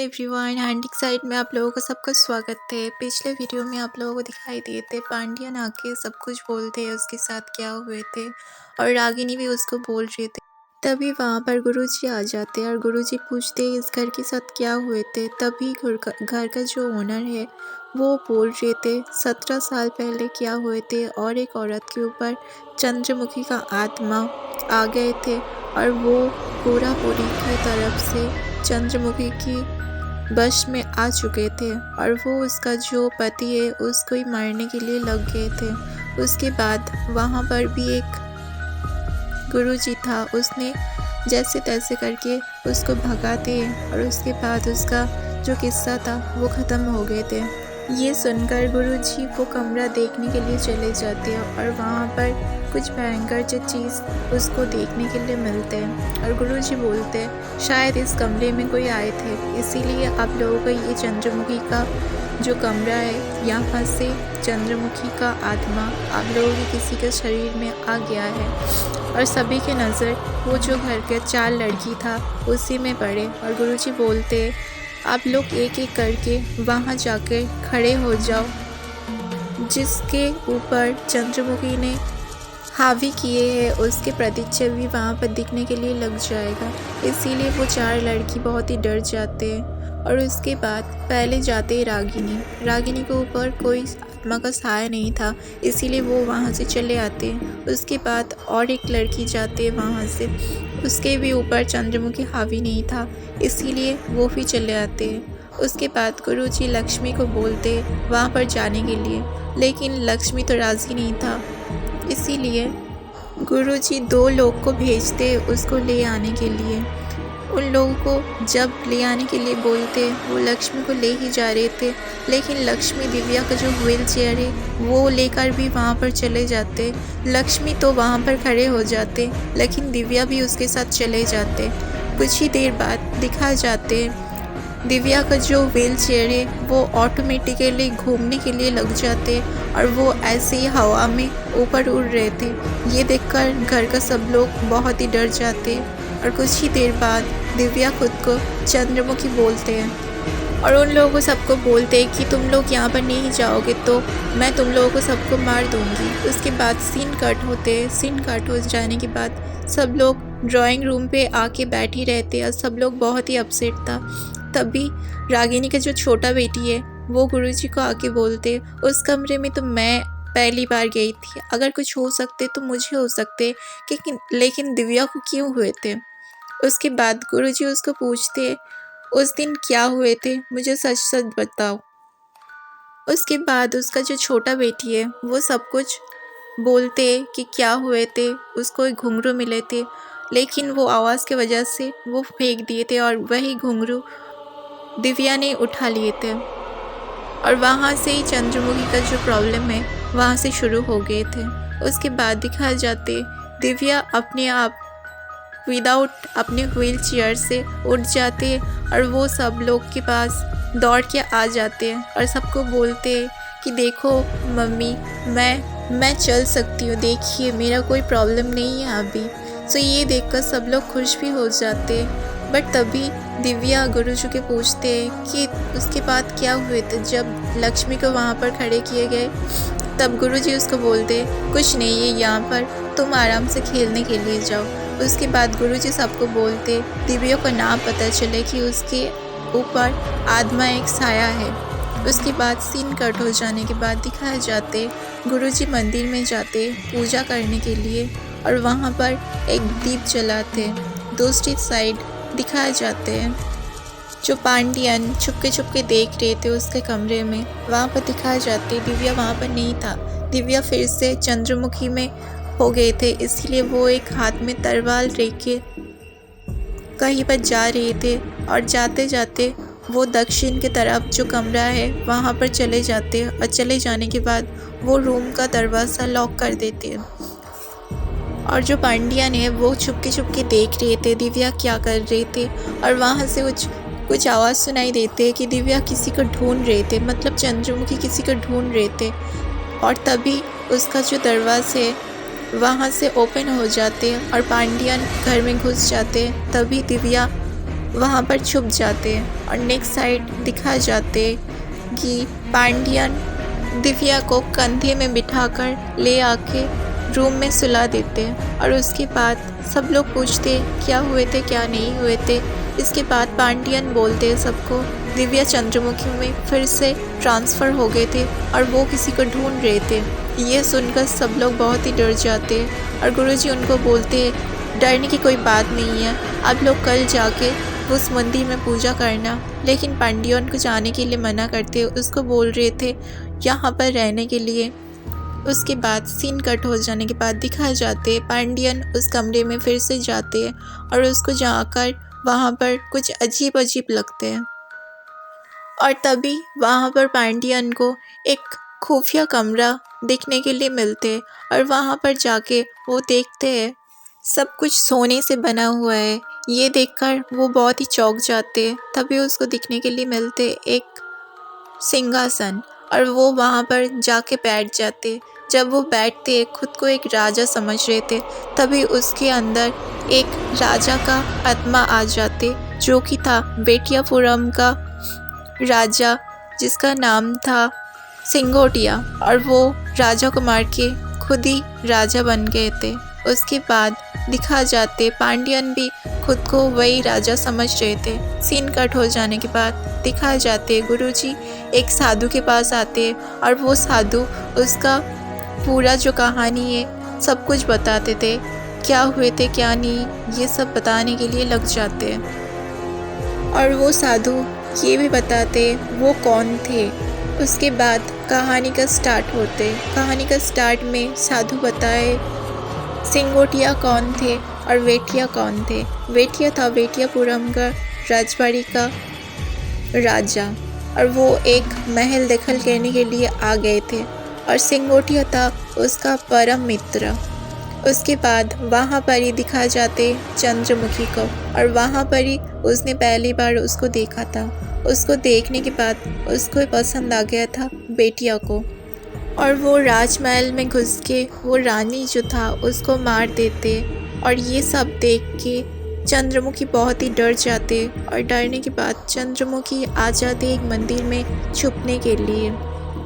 Everyone, हैंडिक side में आप लोगों का सबका स्वागत है। पिछले वीडियो में आप लोगों को दिखाई दिए थे पांडियन आके सब कुछ बोलते हैं उसके साथ क्या हुए थे और रागिनी भी उसको बोल रहे थे। तभी वहाँ पर गुरुजी आ जाते हैं और गुरुजी पूछते हैं इस घर के साथ क्या हुए थे। तभी घर का जो ओनर है वो बोल रहे थे 17 साल पहले क्या हुए थे और एक औरत के ऊपर चंद्रमुखी का आत्मा आ गए थे और वो पूरी की तरफ से चंद्रमुखी की वश में आ चुके थे और वो उसका जो पति है उसको ही मारने के लिए लग गए थे। उसके बाद वहाँ पर भी एक गुरुजी था, उसने जैसे तैसे करके उसको भगाते और उसके बाद उसका जो किस्सा था वो ख़त्म हो गए थे। ये सुनकर गुरुजी वो कमरा देखने के लिए चले जाते हैं और वहाँ पर कुछ भयंकर जो चीज़ उसको देखने के लिए मिलते हैं और गुरुजी बोलते हैं शायद इस कमरे में कोई आए थे, इसीलिए आप लोगों को ये चंद्रमुखी का जो कमरा है यहाँ से चंद्रमुखी का आत्मा आप लोगों के किसी के शरीर में आ गया है। और सभी के नज़र वो जो घर के 4 लड़की था उसी में पड़े और गुरुजी बोलते आप लोग एक एक करके वहाँ जाकर खड़े हो जाओ, जिसके ऊपर चंद्रमुखी ने हावी किए हैं उसके प्रतीक्षे भी वहाँ पर दिखने के लिए लग जाएगा। इसीलिए वो 4 लड़की बहुत ही डर जाते हैं और उसके बाद पहले जाते हैं रागिनी के ऊपर कोई आत्मा का साया नहीं था, इसीलिए वो वहाँ से चले आते हैं। उसके बाद और एक लड़की जाते हैं वहाँ से, उसके भी ऊपर चंद्रमुखी हावी नहीं था, इसीलिए वो भी चले आते हैं। उसके बाद गुरुजी लक्ष्मी को बोलते वहाँ पर जाने के लिए, लेकिन लक्ष्मी तो राज़ी नहीं था, इसीलिए गुरुजी 2 लोग को भेजते उसको ले आने के लिए। उन लोगों को जब ले आने के लिए बोलते वो लक्ष्मी को ले ही जा रहे थे, लेकिन लक्ष्मी दिव्या का जो व्हील चेयर है वो लेकर भी वहाँ पर चले जाते। लक्ष्मी तो वहाँ पर खड़े हो जाते, लेकिन दिव्या भी उसके साथ चले जाते। कुछ ही देर बाद दिखा जाते दिव्या का जो व्हील चेयर है वो ऑटोमेटिकली घूमने के लिए लग जाते और वो ऐसे ही हवा में ऊपर उड़ रहे थे। ये देखकर घर का सब लोग बहुत ही डर जाते और कुछ ही देर बाद दिव्या खुद को चंद्रमुखी बोलते हैं और उन लोगों को सबको बोलते हैं कि तुम लोग यहाँ पर नहीं जाओगे तो मैं तुम लोगों को सबको मार दूँगी। उसके बाद सीन कट हो जाने के बाद सब लोग ड्राइंग रूम पे आके बैठी रहते और सब लोग बहुत ही अपसेट था। तभी रागिनी का जो छोटा बेटी है वो गुरुजी को आके बोलते उस कमरे में तो मैं पहली बार गई थी, अगर कुछ हो सकते तो मुझे हो सकते, लेकिन दिव्या को क्यों हुए थे। उसके बाद गुरुजी उसको पूछते उस दिन क्या हुए थे, मुझे सच सच बताओ। उसके बाद उसका जो छोटा बेटी है वो सब कुछ बोलते कि क्या हुए थे, उसको एक घुंघरू मिले थे, लेकिन वो आवाज़ की वजह से वो फेंक दिए थे और वही घुंघरू दिव्या ने उठा लिए थे और वहाँ से ही चंद्रमुखी का जो प्रॉब्लम है वहाँ से शुरू हो गए थे। उसके बाद दिखाया जाते दिव्या अपने आप विदाउट अपने व्हील चेयर से उठ जाते और वो सब लोग के पास दौड़ के आ जाते हैं और सबको बोलते कि देखो मम्मी मैं चल सकती हूँ, देखिए मेरा कोई प्रॉब्लम नहीं है अभी। सो ये देखकर सब लोग खुश भी हो जाते। बट तभी दिव्या गुरुजी के पूछते हैं कि उसके बाद क्या हुए थे जब लक्ष्मी को वहाँ पर खड़े किए गए। तब गुरुजी उसको बोलते कुछ नहीं है यहाँ पर, तुम आराम से खेलने के लिए जाओ। उसके बाद गुरुजी सबको बोलते दिव्या को ना पता चले कि उसके ऊपर आत्मा एक साया है। उसके बाद सीन कट हो जाने के बाद दिखाया जाते गुरुजी मंदिर में जाते पूजा करने के लिए और वहाँ पर एक दीप जलाते। दूसरी साइड दिखाया जाते हैं जो पांडियन छुपके देख रहे थे उसके कमरे में, वहाँ पर दिखाया जाते दिव्या वहाँ पर नहीं था। दिव्या फिर से चंद्रमुखी में हो गए थे, इसलिए वो एक हाथ में तलवार लेके कहीं पर जा रहे थे और जाते जाते वो दक्षिण की तरफ जो कमरा है वहाँ पर चले जाते और चले जाने के बाद वो रूम का दरवाज़ा लॉक कर देते हैं और जो पांडियन है वो छुपके देख रहे थे दिव्या क्या कर रहे थे और वहाँ से कुछ आवाज़ सुनाई देते कि दिव्या किसी को ढूंढ रहे थे, मतलब चंद्रमुखी किसी को ढूंढ रहे थे। और तभी उसका जो दरवाज़ा है वहाँ से ओपन हो जाते और पांडियन घर में घुस जाते। तभी दिव्या वहाँ पर छुप जाते हैं और नेक्स्ट साइड दिखा जाते कि पांडियन दिव्या को कंधे में बिठाकर ले आके रूम में सुला देते हैं और उसके बाद सब लोग पूछते क्या हुए थे क्या नहीं हुए थे। इसके बाद पांडियन बोलते हैं सबको दिव्या चंद्रमुखी में फिर से ट्रांसफ़र हो गए थे और वो किसी को ढूंढ रहे थे। ये सुनकर सब लोग बहुत ही डर जाते हैं और गुरुजी उनको बोलते हैं डरने की कोई बात नहीं है, आप लोग कल जाके उस मंदिर में पूजा करना। लेकिन पांडियन को जाने के लिए मना करते, उसको बोल रहे थे यहाँ पर रहने के लिए। उसके बाद सीन कट हो जाने के बाद दिखाए जाते पांडियन उस कमरे में फिर से जाते हैं और उसको जाकर वहाँ पर कुछ अजीब अजीब लगते हैं और तभी वहाँ पर पांडियन को एक खुफिया कमरा देखने के लिए मिलते हैं और वहाँ पर जाके वो देखते हैं सब कुछ सोने से बना हुआ है। ये देखकर वो बहुत ही चौंक जाते हैं। तभी उसको दिखने के लिए मिलते एक सिंहासन और वो वहाँ पर जाके बैठ जाते। जब वो बैठते खुद को एक राजा समझ रहे थे, तभी उसके अंदर एक राजा का आत्मा आ जाते जो कि था बेटियापुरम का राजा जिसका नाम था सिंगोटिया और वो राजा को मार के खुद ही राजा बन गए थे। उसके बाद दिखा जाते पांडियन भी खुद को वही राजा समझ रहे थे। सीन कट हो जाने के बाद दिखा जाते गुरुजी एक साधु के पास आते और वो साधु उसका पूरा जो कहानी है सब कुछ बताते थे, क्या हुए थे क्या नहीं ये सब बताने के लिए लग जाते और वो साधु ये भी बताते वो कौन थे। उसके बाद कहानी का स्टार्ट होते। कहानी का स्टार्ट में साधु बताए सिंगोटिया कौन थे और वेटिया कौन थे। वेटिया था बेटियापुरम का राजबाड़ी का राजा और वो एक महल दखल करने के लिए आ गए थे और सिंगोटिया था उसका परम मित्र। उसके बाद वहाँ पर ही दिखा जाते चंद्रमुखी को और वहाँ पर ही उसने पहली बार उसको देखा था। उसको देखने के बाद उसको पसंद आ गया था बेटिया को और वो राजमहल में घुस के वो रानी जो था उसको मार देते और ये सब देख के चंद्रमुखी बहुत ही डर जाते और डरने के बाद चंद्रमुखी आ जाते एक मंदिर में छुपने के लिए।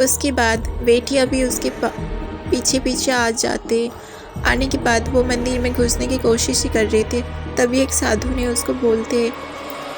उसके बाद बेटिया भी उसके पीछे पीछे आ जाते। आने के बाद वो मंदिर में घुसने की कोशिश ही कर रहे थे, तभी एक साधु ने उसको बोलते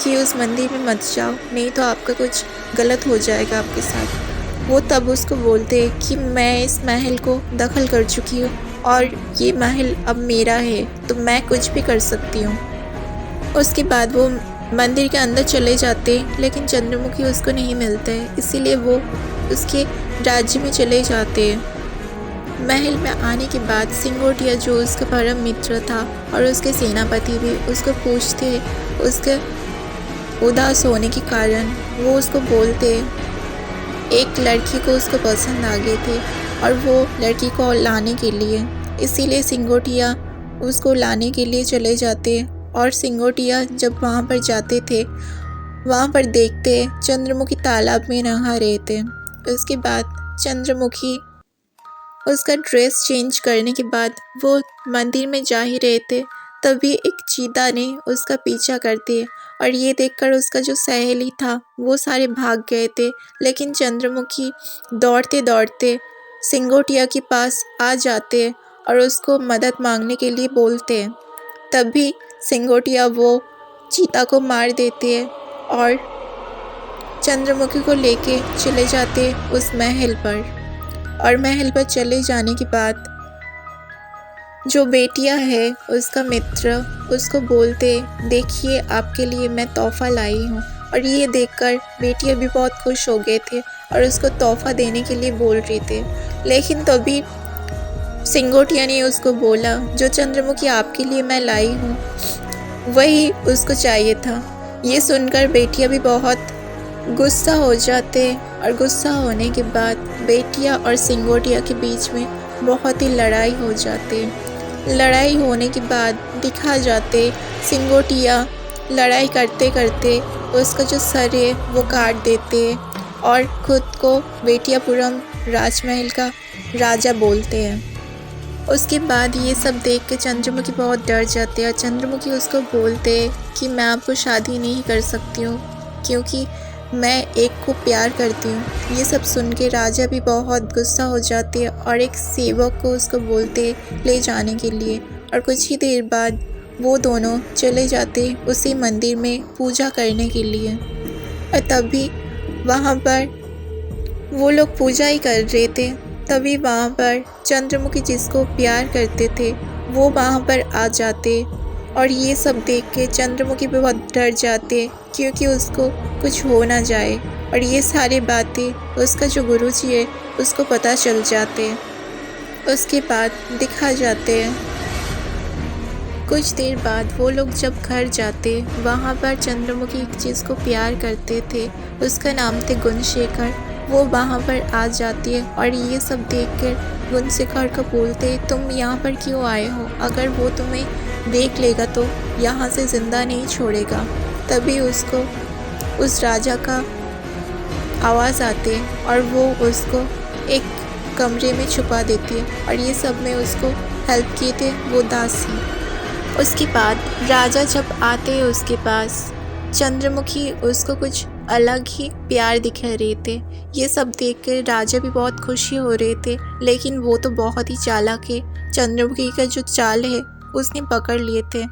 कि उस मंदिर में मत जाओ, नहीं तो आपका कुछ गलत हो जाएगा आपके साथ। वो तब उसको बोलते कि मैं इस महल को दखल कर चुकी हूँ और ये महल अब मेरा है, तो मैं कुछ भी कर सकती हूँ। उसके बाद वो मंदिर के अंदर चले जाते, लेकिन चंद्रमुखी उसको नहीं मिलता है, इसीलिए वो उसके राज्य में चले जाते। महल में आने के बाद सिंगोटिया जो उसका परम मित्र था और उसके सेनापति भी उसको पूछते उसके उदास होने के कारण। वो उसको बोलते एक लड़की को उसको पसंद आ गए थे और वो लड़की को लाने के लिए, इसीलिए सिंगोटिया उसको लाने के लिए चले जाते। और सिंगोटिया जब वहाँ पर जाते थे, वहाँ पर देखते चंद्रमुखी तालाब में नहा रहे थे। उसके बाद चंद्रमुखी उसका ड्रेस चेंज करने के बाद वो मंदिर में जा ही रहे थे, तभी एक चीता ने उसका पीछा करते और ये देखकर उसका जो सहेली था वो सारे भाग गए थे। लेकिन चंद्रमुखी दौड़ते दौड़ते सिंगोटिया के पास आ जाते और उसको मदद मांगने के लिए बोलते। तभी सिंगोटिया वो चीता को मार देते हैं और चंद्रमुखी को लेके चले जाते उस महल पर। और महल पर चले जाने के बाद जो बेटिया है उसका मित्र उसको बोलते देखिए आपके लिए मैं तोहफ़ा लाई हूँ। और ये देखकर बेटिया भी बहुत खुश हो गए थे और उसको तोहफ़ा देने के लिए बोल रहे थे। लेकिन तभी सिंगोटिया ने उसको बोला जो चंद्रमुखी आपके लिए मैं लाई हूँ वही उसको चाहिए था। ये सुनकर बेटिया भी बहुत गुस्सा हो जाते और गुस्सा होने के बाद बेटिया और सिंगोटिया के बीच में बहुत ही लड़ाई हो जाती। लड़ाई होने के बाद दिखा जाते सिंगोटिया लड़ाई करते करते उसका जो सर है वो काट देते और ख़ुद को बेटियापुरम राजमहल का राजा बोलते हैं। उसके बाद ये सब देख के चंद्रमुखी बहुत डर जाते हैं और चंद्रमुखी उसको बोलते कि मैं आपको शादी नहीं कर सकती हूँ क्योंकि मैं एक को प्यार करती हूँ। ये सब सुन के राजा भी बहुत गुस्सा हो जाते हैं और एक सेवक को उसको बोलते ले जाने के लिए, और कुछ ही देर बाद वो दोनों चले जाते उसी मंदिर में पूजा करने के लिए। और तभी वहाँ पर वो लोग पूजा ही कर रहे थे, तभी वहाँ पर चंद्रमुखी जिसको प्यार करते थे वो वहाँ पर आ जाते, और ये सब देख के चंद्रमुखी भी बहुत डर जाते क्योंकि उसको कुछ हो ना जाए, और ये सारी बातें उसका जो गुरुजी है उसको पता चल जाते। उसके बाद दिखा जाते हैं कुछ देर बाद वो लोग जब घर जाते, वहाँ पर चंद्रमुखी जिसको प्यार करते थे उसका नाम थे गुणशेखर, वो वहाँ पर आ जाती है और ये सब देखकर गुणशेखर को बोलते तुम यहाँ पर क्यों आए हो, अगर वो तुम्हें देख लेगा तो यहाँ से ज़िंदा नहीं छोड़ेगा। तभी उसको उस राजा का आवाज़ आते और वो उसको एक कमरे में छुपा देती है, और ये सब में उसको हेल्प किए थे वो दासी। उसके बाद राजा जब आते हैं उसके पास, चंद्रमुखी उसको कुछ अलग ही प्यार दिखा रहे थे। ये सब देखकर राजा भी बहुत खुशी हो रहे थे, लेकिन वो तो बहुत ही चालाक है, चंद्रमुखी का जो चाल है उसने पकड़ लिए थे,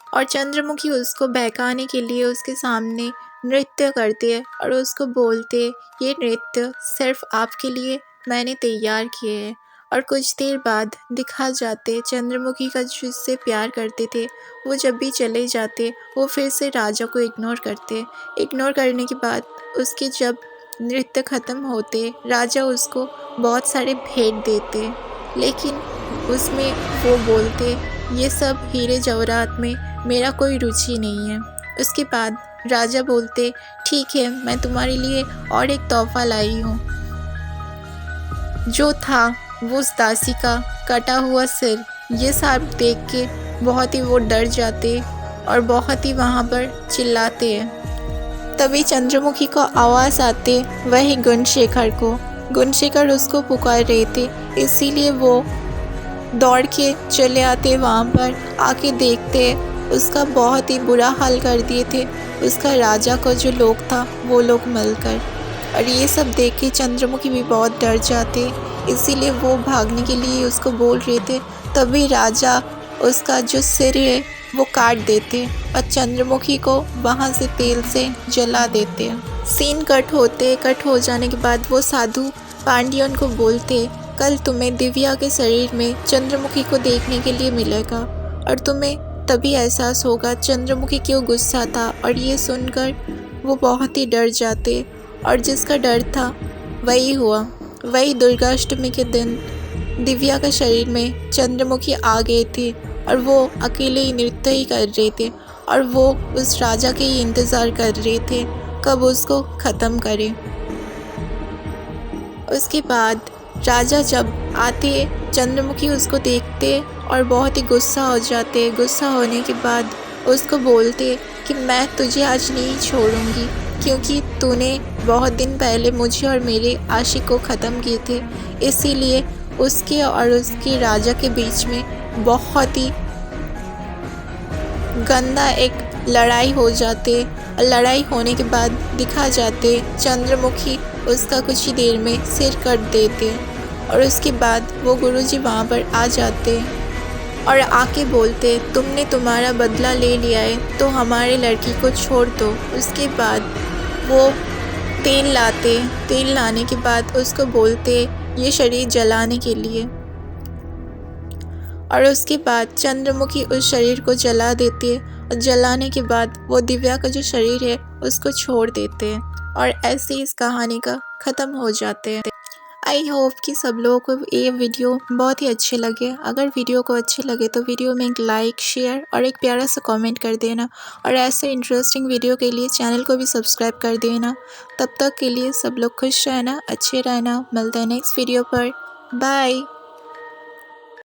और चंद्रमुखी उसको बहकाने के लिए उसके सामने नृत्य करते हैं और उसको बोलते ये नृत्य सिर्फ आपके लिए मैंने तैयार किए हैं। और कुछ देर बाद दिखा जाते चंद्रमुखी का जिससे प्यार करते थे वो जब भी चले जाते वो फिर से राजा को इग्नोर करते। इग्नोर करने के बाद उसके जब नृत्य ख़त्म होते राजा उसको बहुत सारे भेंट देते, लेकिन उसमें वो बोलते ये सब हीरे जवाहरात में मेरा कोई रुचि नहीं है। उसके बाद राजा बोलते ठीक है, मैं तुम्हारे लिए और एक तोहफा लाई हूँ। जो था वो उस दासी का कटा हुआ सिर। ये सब देख के बहुत ही वो डर जाते और बहुत ही वहाँ पर चिल्लाते हैं। तभी चंद्रमुखी को आवाज़ आते वही गुणशेखर को। गुणशेखर उसको पुकार रहे थे, इसीलिए वो दौड़ के चले आते वहाँ पर। आके देखते उसका बहुत ही बुरा हाल कर दिए थे उसका राजा को जो लोग था वो लोग मिलकर। और ये सब देख के चंद्रमुखी भी बहुत डर जाते, इसीलिए वो भागने के लिए उसको बोल रहे थे। तभी राजा उसका जो सिर है वो काट देते और चंद्रमुखी को वहाँ से तेल से जला देते। सीन कट हो जाने के बाद वो साधु पांडियन को बोलते कल तुम्हें दिव्या के शरीर में चंद्रमुखी को देखने के लिए मिलेगा और तुम्हें तभी एहसास होगा चंद्रमुखी क्यों गुस्सा था। और ये सुनकर वो बहुत ही डर जाते, और जिसका डर था वही हुआ। वही दुर्गाष्टमी के दिन दिव्या के शरीर में चंद्रमुखी आ गए थे और वो अकेले ही नृत्य ही कर रहे थे, और वो उस राजा के ही इंतज़ार कर रहे थे कब उसको ख़त्म करे। उसके बाद राजा जब आते चंद्रमुखी उसको देखते और बहुत ही गुस्सा हो जाते। गुस्सा होने के बाद उसको बोलते कि मैं तुझे आज नहीं छोड़ूंगी क्योंकि तूने बहुत दिन पहले मुझे और मेरे आशिक को ख़त्म किए थे। इसीलिए उसके और उसके राजा के बीच में बहुत ही गंदा एक लड़ाई हो जाते। लड़ाई होने के बाद दिखा जाते चंद्रमुखी उसका कुछ ही देर में सिर कट देते, और उसके बाद वो गुरुजी वहाँ पर आ जाते और आके बोलते तुमने तुम्हारा बदला ले लिया है तो हमारे लड़की को छोड़ दो। उसके बाद वो तेल लाते, तेल लाने के बाद उसको बोलते ये शरीर जलाने के लिए, और उसके बाद चंद्रमुखी उस शरीर को जला देती है, और जलाने के बाद वो दिव्या का जो शरीर है उसको छोड़ देते हैं, और ऐसे ही इस कहानी का ख़त्म हो जाते हैं। आई होप कि सब लोगों को ये वीडियो बहुत ही अच्छे लगे। अगर वीडियो को अच्छे लगे तो वीडियो में एक लाइक, शेयर और एक प्यारा सा कमेंट कर देना, और ऐसे इंटरेस्टिंग वीडियो के लिए चैनल को भी सब्सक्राइब कर देना। तब तक के लिए सब लोग खुश रहना, अच्छे रहना। मिलते हैं नेक्स्ट वीडियो पर। बाय।